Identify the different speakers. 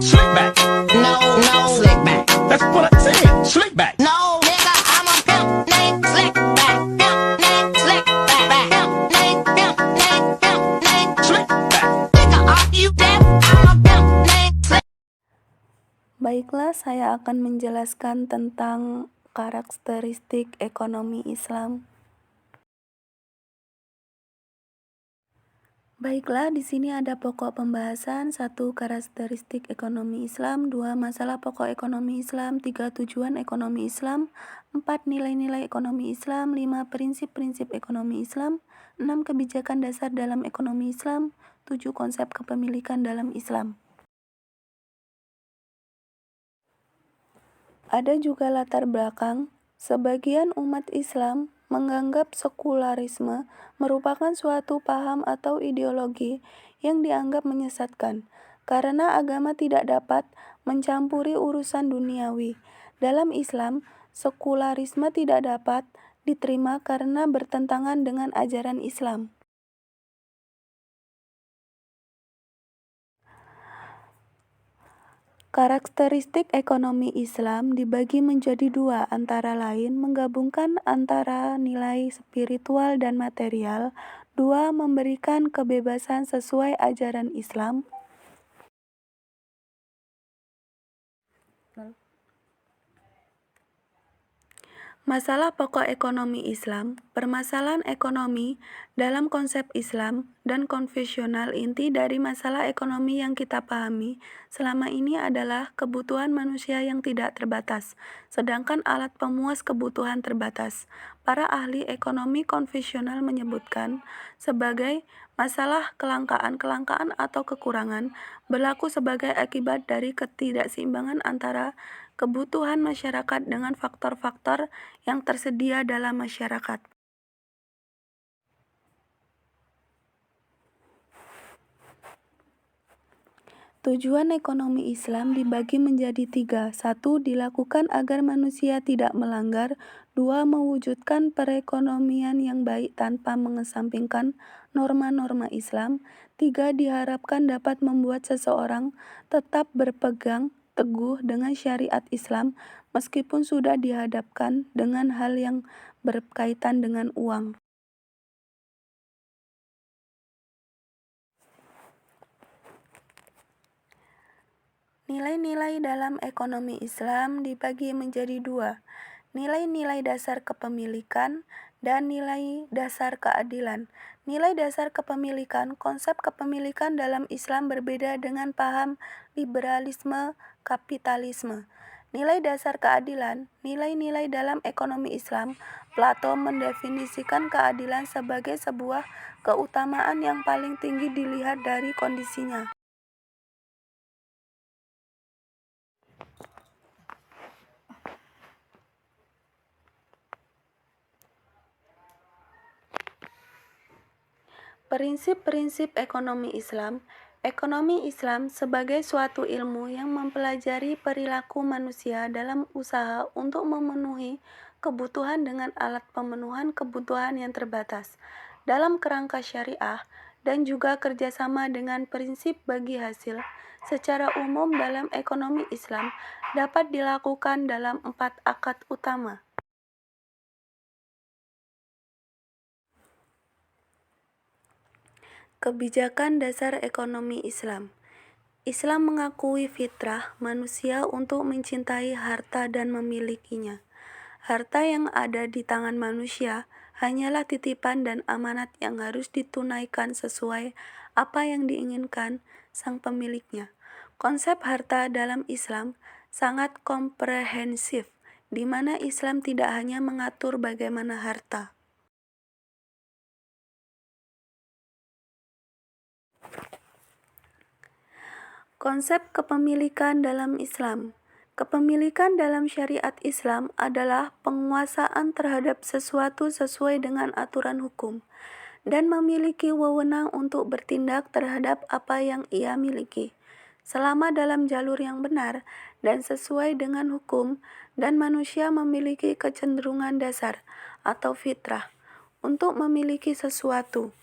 Speaker 1: Slick back.
Speaker 2: No, slick back.
Speaker 1: That's what I said. Slick back.
Speaker 2: No, nigga, I'm a pimp named Slick back. Pimp named Slick back. Pimp named
Speaker 1: Slick back.
Speaker 2: Nigga, are you deaf? I'm a pimp named Slick.
Speaker 3: Baiklah, saya akan menjelaskan tentang karakteristik ekonomi Islam. Baiklah, di sini ada pokok pembahasan. 1. Karakteristik ekonomi Islam. 2. Masalah pokok ekonomi Islam. 3. Tujuan ekonomi Islam. 4. Nilai-nilai ekonomi Islam. 5. Prinsip-prinsip ekonomi Islam. 6. Kebijakan dasar dalam ekonomi Islam. 7. Konsep kepemilikan dalam Islam. Ada juga latar belakang. Sebagian umat Islam menganggap sekularisme merupakan suatu paham atau ideologi yang dianggap menyesatkan, karena agama tidak dapat mencampuri urusan duniawi. Dalam Islam, sekularisme tidak dapat diterima karena bertentangan dengan ajaran Islam. Karakteristik ekonomi Islam dibagi menjadi 2, antara lain menggabungkan antara nilai spiritual dan material. 2. Memberikan kebebasan sesuai ajaran Islam. Masalah pokok ekonomi Islam. Permasalahan ekonomi dalam konsep Islam dan konvensional. Inti dari masalah ekonomi yang kita pahami selama ini adalah kebutuhan manusia yang tidak terbatas, sedangkan alat pemuas kebutuhan terbatas. Para ahli ekonomi konvensional menyebutkan sebagai masalah kelangkaan atau kekurangan berlaku sebagai akibat dari ketidakseimbangan antara kebutuhan masyarakat dengan faktor-faktor yang tersedia dalam masyarakat. Tujuan ekonomi Islam dibagi menjadi 3. 1. Dilakukan agar manusia tidak melanggar. 2. Mewujudkan perekonomian yang baik tanpa mengesampingkan norma-norma Islam. 3. Diharapkan dapat membuat seseorang tetap berpegang teguh dengan syariat Islam meskipun sudah dihadapkan dengan hal yang berkaitan dengan uang. Nilai-nilai dalam ekonomi Islam dibagi menjadi 2, nilai-nilai dasar kepemilikan dan nilai dasar keadilan. Nilai dasar kepemilikan. Konsep kepemilikan dalam Islam berbeda dengan paham liberalisme kapitalisme. Nilai dasar keadilan. Nilai-nilai dalam ekonomi Islam. Plato mendefinisikan keadilan sebagai sebuah keutamaan yang paling tinggi dilihat dari kondisinya. Prinsip-prinsip ekonomi Islam. Ekonomi Islam sebagai suatu ilmu yang mempelajari perilaku manusia dalam usaha untuk memenuhi kebutuhan dengan alat pemenuhan kebutuhan yang terbatas dalam kerangka syariah dan juga kerjasama dengan prinsip bagi hasil. Secara umum dalam ekonomi Islam dapat dilakukan dalam 4 akad utama. Kebijakan dasar ekonomi Islam. Islam mengakui fitrah manusia untuk mencintai harta dan memilikinya. Harta yang ada di tangan manusia hanyalah titipan dan amanat yang harus ditunaikan sesuai apa yang diinginkan sang pemiliknya. Konsep harta dalam Islam sangat komprehensif, di mana Islam tidak hanya mengatur bagaimana harta. Konsep kepemilikan dalam Islam. Kepemilikan dalam syariat Islam adalah penguasaan terhadap sesuatu sesuai dengan aturan hukum dan memiliki wewenang untuk bertindak terhadap apa yang ia miliki, selama dalam jalur yang benar dan sesuai dengan hukum, dan manusia memiliki kecenderungan dasar atau fitrah untuk memiliki sesuatu.